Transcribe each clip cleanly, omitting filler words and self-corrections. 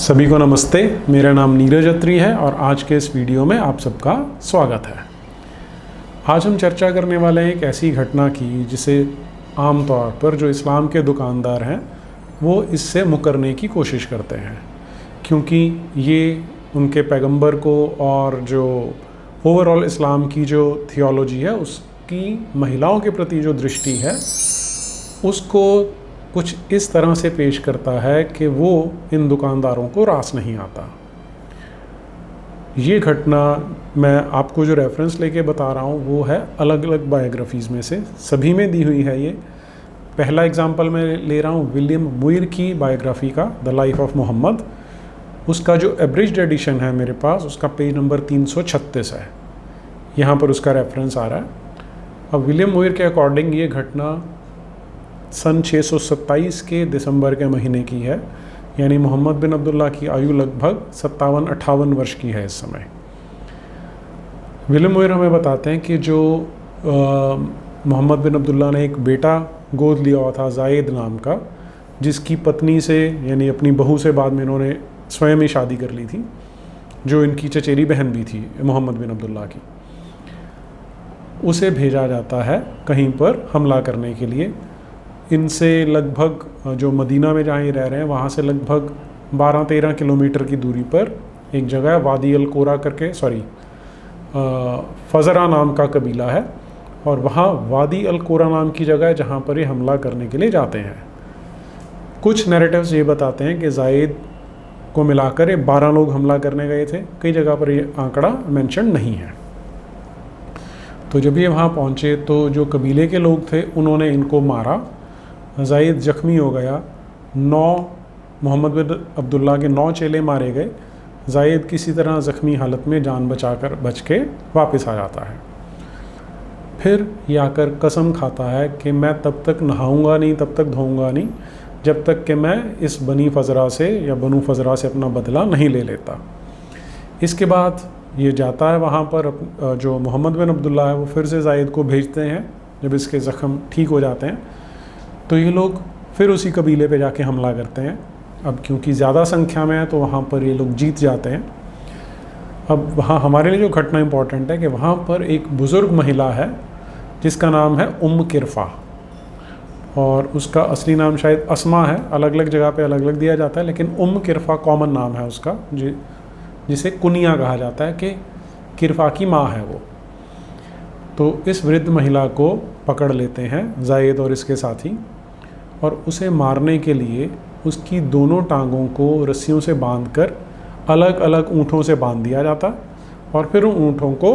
सभी को नमस्ते। मेरा नाम नीरज अत्री है और आज के इस वीडियो में आप सबका स्वागत है। आज हम चर्चा करने वाले हैं एक ऐसी घटना की जिसे आमतौर पर जो इस्लाम के दुकानदार हैं वो इससे मुकरने की कोशिश करते हैं, क्योंकि ये उनके पैगंबर को और जो ओवरऑल इस्लाम की जो थियोलॉजी है उसकी महिलाओं के प्रति जो दृष्टि है उसको कुछ इस तरह से पेश करता है कि वो इन दुकानदारों को रास नहीं आता। ये घटना मैं आपको जो रेफरेंस लेके बता रहा हूँ वो है अलग अलग बायोग्राफीज़ में से, सभी में दी हुई है। ये पहला एग्जांपल मैं ले रहा हूँ विलियम मुइर की बायोग्राफी का, द लाइफ ऑफ मोहम्मद। उसका जो एब्रिज्ड एडिशन है मेरे पास, उसका पेज नंबर 336 है। यहाँ पर उसका रेफरेंस आ रहा है। अब विलियम मुइर के अकॉर्डिंग ये घटना सन 627 के दिसंबर के महीने की है, यानी मोहम्मद बिन अब्दुल्ला की आयु लगभग 57-58 वर्ष की है इस समय। विलियम मुइर हमें बताते हैं कि जो मोहम्मद बिन अब्दुल्ला ने एक बेटा गोद लिया हुआ था जायद नाम का, जिसकी पत्नी से यानी अपनी बहू से बाद में इन्होंने स्वयं ही शादी कर ली थी, जो इनकी चचेरी बहन भी थी मोहम्मद बिन अब्दुल्ला की। उसे भेजा जाता है कहीं पर हमला करने के लिए। इनसे लगभग जो मदीना में जहाँ ये रह रहे हैं वहाँ से लगभग 12-13 किलोमीटर की दूरी पर एक जगह है वादी अल कोरा करके, फजरा नाम का कबीला है, और वहाँ वादी अल कोरा नाम की जगह है जहाँ पर ये हमला करने के लिए जाते हैं। कुछ नैरेटिव्स ये बताते हैं कि जायद को मिलाकर ये 12 लोग हमला करने गए थे। कई जगह पर ये आंकड़ा मेंशन नहीं है। तो जब ये वहाँ पहुँचे तो जो कबीले के लोग थे उन्होंने इनको मारा। जायद जख्मी हो गया। 9 मोहम्मद बिन अब्दुल्ला के 9 चेले मारे गए। जायद किसी तरह ज़ख्मी हालत में जान बच के वापस आ जाता है। फिर ये आकर कसम खाता है कि मैं तब तक नहाऊंगा नहीं, तब तक धोऊंगा नहीं, जब तक कि मैं इस बनी फजरा से या बनू फजरा से अपना बदला नहीं ले लेता। इसके बाद ये जाता है वहाँ पर, जो मोहम्मद बिन अब्दुल्ला है वो फिर से जायद को भेजते हैं। जब इसके ज़ख्म ठीक हो जाते हैं तो ये लोग फिर उसी कबीले पे जाके हमला करते हैं। अब क्योंकि ज़्यादा संख्या में है तो वहाँ पर ये लोग जीत जाते हैं। अब वहाँ हमारे लिए जो घटना इम्पॉर्टेंट है कि वहाँ पर एक बुज़ुर्ग महिला है जिसका नाम है किरफ़ा, और उसका असली नाम शायद अस्मा है। अलग अलग जगह पे अलग अलग दिया जाता है, लेकिन किरफ़ा कॉमन नाम है उसका, जिसे कुनिया कहा जाता है कि किरफ़ा की माँ है वो। तो इस वृद्ध महिला को पकड़ लेते हैं जायद और इसके साथी, और उसे मारने के लिए उसकी दोनों टांगों को रस्सियों से बांधकर अलग अलग ऊँटों से बांध दिया जाता, और फिर उन ऊँटों को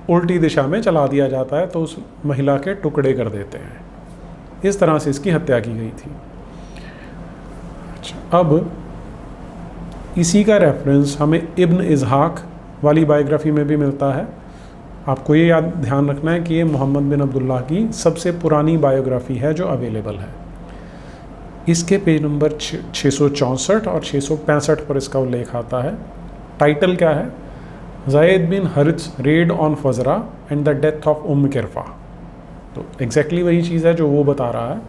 उल्टी दिशा में चला दिया जाता है, तो उस महिला के टुकड़े कर देते हैं। इस तरह से इसकी हत्या की गई थी। अच्छा, अब इसी का रेफरेंस हमें इब्न इज़हाक वाली बायोग्राफी में भी मिलता है। आपको ये ध्यान रखना है कि ये मोहम्मद बिन अब्दुल्ला की सबसे पुरानी बायोग्राफी है जो अवेलेबल है। इसके पेज नंबर 664 और 665 पर इसका उल्लेख आता है। टाइटल क्या है? Zayd bin Harith raid on Fazara and the death of Qirfa. तो एग्जैक्टली वही चीज़ है जो वो बता रहा है,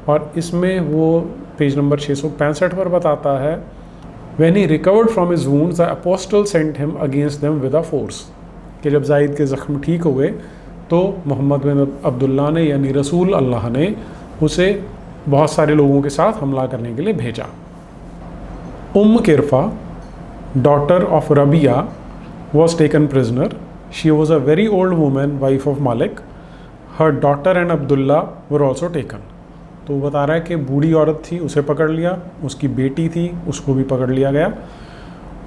और इसमें वो पेज नंबर 665 पर बताता है, when he recovered from his wounds the apostle sent him against them with a force. कि जब जायद के ज़ख्म ठीक हुए तो मोहम्मद बिन अब्दुल्ला ने यानी रसूल अल्लाह ने उसे बहुत सारे लोगों के साथ हमला करने के लिए भेजा। Qirfa, daughter of Rabia, was taken prisoner. She was a very old women, wife of Malik. Her daughter and Abdullah were also taken. तो वो बता रहा है कि बूढ़ी औरत थी, उसे पकड़ लिया, उसकी बेटी थी, उसको भी पकड़ लिया गया।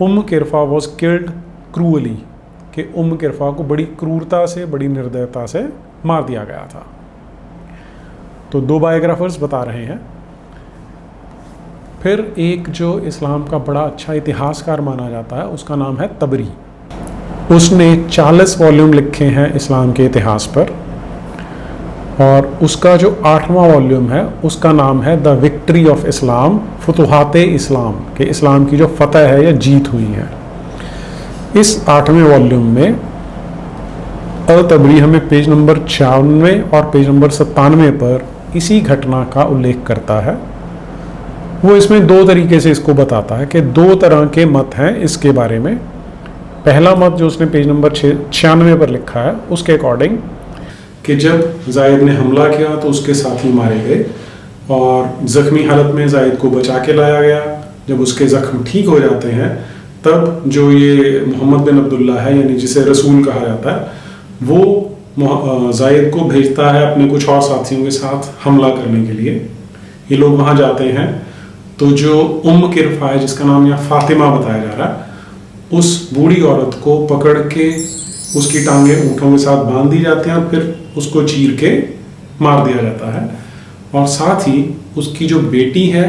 किरफ़ा वॉज किल्ड क्रूअली, कि किरफ़ा को बड़ी क्रूरता से, बड़ी निर्दयता से मार दिया गया था। तो 2 बायोग्राफर्स बता रहे हैं। फिर एक जो इस्लाम का बड़ा अच्छा इतिहासकार माना जाता है उसका नाम है तबरी। उसने 40 वॉल्यूम लिखे हैं इस्लाम के इतिहास पर, और उसका जो 8वां वॉल्यूम है उसका नाम है the victory of Islam, Futuhat इस्लाम, के इस्लाम की जो फतह है या जीत हुई है। इस 8वें वॉल्यूम में अल तबरी हमें पेज नंबर 96 और पेज नंबर 97 पर इसी घटना का उल्लेख करता है। वो इसमें दो तरीके से इसको बताता है कि दो तरह के मत हैं इसके बारे में। पहला मत जो उसने पेज नंबर 96 पर लिखा है उसके अकॉर्डिंग कि जब जायद ने हमला किया तो उसके साथी मारे गए और ज़ख्मी हालत में जायद को बचा के लाया गया। जब उसके ज़ख्म ठीक हो जाते हैं तब जो ये मोहम्मद बिन अब्दुल्ला है, यानी जिसे रसूल कहा जाता है, वो जायद को भेजता है अपने कुछ और साथियों के साथ हमला करने के लिए। ये लोग वहाँ जाते हैं तो जो किरफा है, जिसका नाम यहाँ फातिमा बताया जा रहा है, उस बूढ़ी औरत को पकड़ के उसकी टांगें ऊँटों के साथ बांध दी जाती हैं और फिर उसको चीर के मार दिया जाता है। और साथ ही उसकी जो बेटी है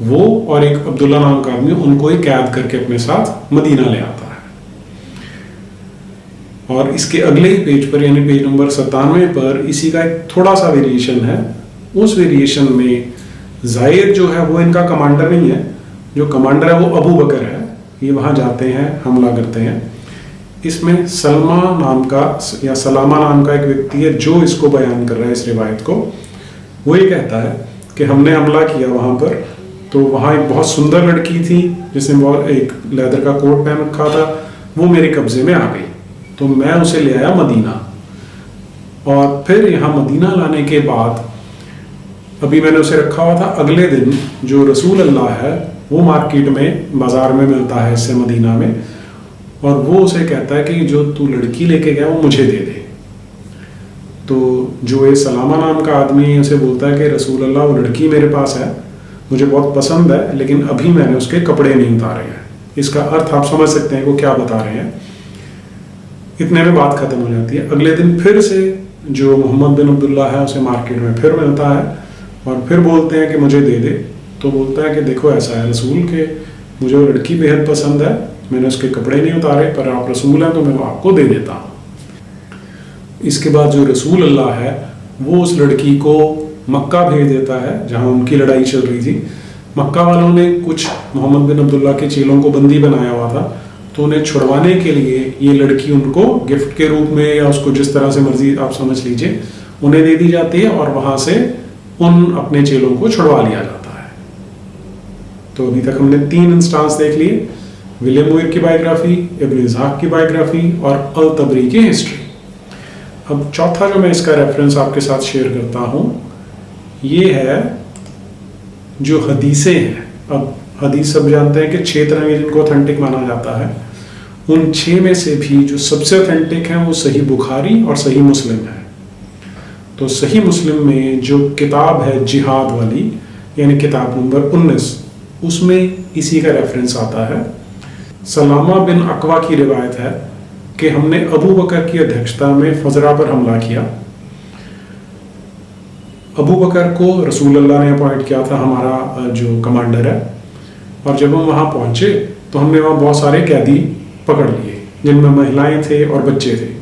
वो और एक अब्दुल्ला नाम का आदमी उनको ही कैद करके अपने साथ मदीना ले आता है। और इसके अगले ही पेज पर यानी पेज नंबर 97 पर इसी का एक थोड़ा सा वेरिएशन है। उस वेरिएशन में जायद जो है वो इनका कमांडर नहीं है, जो कमांडर है वो अबू बकर है। ये वहाँ जाते हैं, हमला करते हैं। इसमें सलमा नाम का या सलामा नाम का एक व्यक्ति है जो इसको बयान कर रहा है इस रिवायत को। वो ये कहता है कि हमने हमला किया वहाँ पर, तो वहाँ एक बहुत सुंदर लड़की थी जिसने बहुत एक लेदर का कोट पहन रखा था, वो मेरे कब्जे में आ गई, तो मैं उसे ले आया मदीना। और फिर यहाँ मदीना लाने के बाद अभी मैंने उसे रखा हुआ था, अगले दिन जो रसूल अल्लाह है वो मार्केट में बाज़ार में मिलता है इससे मदीना में, और वो उसे कहता है कि जो तू लड़की लेके गया वो मुझे दे दे। तो जो ये सलामा नाम का आदमी उसे बोलता है कि रसूल अल्लाह वो लड़की मेरे पास है, मुझे बहुत पसंद है, लेकिन अभी मैंने उसके कपड़े नहीं उतारे हैं। इसका अर्थ आप समझ सकते हैं वो क्या बता रहे हैं। इतने में बात खत्म हो जाती है। अगले दिन फिर से जो मोहम्मद बिन अब्दुल्ला है उसे मार्केट में फिर मिलता है और फिर बोलते हैं कि मुझे दे दे। तो बोलता है कि देखो ऐसा है रसूल के, मुझे वो लड़की बेहद पसंद है, मैंने उसके कपड़े नहीं उतारे, पर आप रसूल हैं तो मैं वो आपको दे देता हूँ। इसके बाद जो रसूल अल्लाह है वो उस लड़की को मक्का भेज देता है जहाँ उनकी लड़ाई चल रही थी। मक्का वालों ने कुछ मोहम्मद बिन अब्दुल्ला के चेलों को बंदी बनाया हुआ था, तो उन्हें छुड़वाने के लिए ये लड़की उनको गिफ्ट के रूप में या उसको जिस तरह से मर्जी आप समझ लीजिए उन्हें दे दी जाती है और वहाँ से उन अपने चेलों को छुड़वा लिया जाता है। तो अभी तक हमने 3 इंस्टांस देख लिए, विलियम मुइर की बायोग्राफी, इब्न इस्हाक की बायोग्राफी और अल तबरी की हिस्ट्री। अब चौथा जो मैं इसका रेफरेंस आपके साथ शेयर करता हूँ ये है जो हदीसें हैं। अब हदीस सब जानते हैं कि 6 तरह के जिनको ऑथेंटिक माना जाता है, उन 6 में से भी जो सबसे ऑथेंटिक हैं वो सही बुखारी और सही मुस्लिम है। तो सही मुस्लिम में जो किताब है जिहाद वाली यानी किताब नंबर 19, उसमें इसी का रेफरेंस आता है। सलामा बिन अकवा की रिवायत है कि हमने अबू बकर की अध्यक्षता में फजरा पर हमला किया। अबू बकर को रसूल अल्लाह ने अपॉइंट किया था हमारा जो कमांडर है, और जब हम वहाँ पहुँचे तो हमने वहाँ बहुत सारे कैदी पकड़ लिए जिनमें महिलाएं थे और बच्चे थे।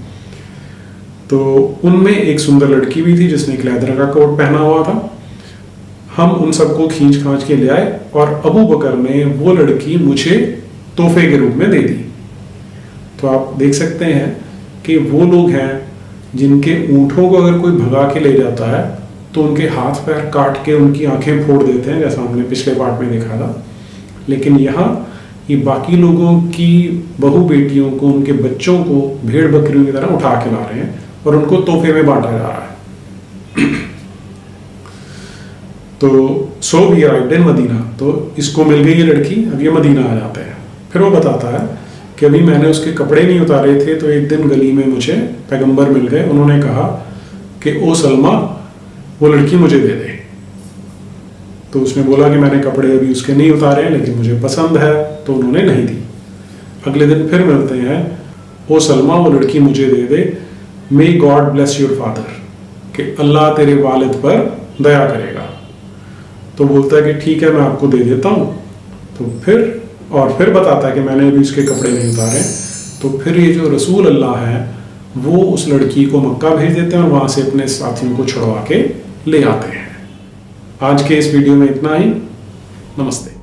तो उनमें एक सुंदर लड़की भी थी जिसने एक लेदर का कोट पहना हुआ था। हम उन सबको खींच खांच के ले आए और अबू बकर ने वो लड़की मुझे तोहफे के रूप में दे दी। तो आप देख सकते हैं कि वो लोग हैं जिनके ऊँटों को अगर कोई भगा के ले जाता है तो उनके हाथ पैर काट के उनकी आंखें फोड़ देते हैं, जैसा हमने पिछले पार्ट में देखा था। लेकिन यहाँ ये बाकी लोगों की बहू बेटियों को, उनके बच्चों को भेड़ बकरियों की तरह उठा के ला रहे हैं और उनको तोहफे में बांटा जा रहा है। तो so we arrived in Medina, तो इसको मिल गई ये लड़की, अब ये मदीना आ जाते हैं। फिर वो बताता है कि अभी मैंने उसके कपड़े नहीं उतारे थे तो एक दिन गली में मुझे पैगंबर मिल गए, उन्होंने कहा कि ओ सलमा वो लड़की मुझे दे दे। तो उसने बोला कि मैंने कपड़े अभी उसके नहीं उतारे लेकिन मुझे पसंद है, तो उन्होंने नहीं दी। अगले दिन फिर मिलते हैं, ओ सलमा वो लड़की मुझे दे दे, may God bless your father, कि अल्लाह तेरे वालिद पर दया करेगा। तो बोलता है कि ठीक है मैं आपको दे देता हूँ। तो फिर बताता है कि मैंने अभी उसके कपड़े नहीं उतारे। तो फिर ये जो रसूल अल्लाह है वो उस लड़की को मक्का भेज देते हैं और वहाँ से अपने साथियों को छुड़वा के ले आते हैं। आज के इस वीडियो में इतना ही। नमस्ते।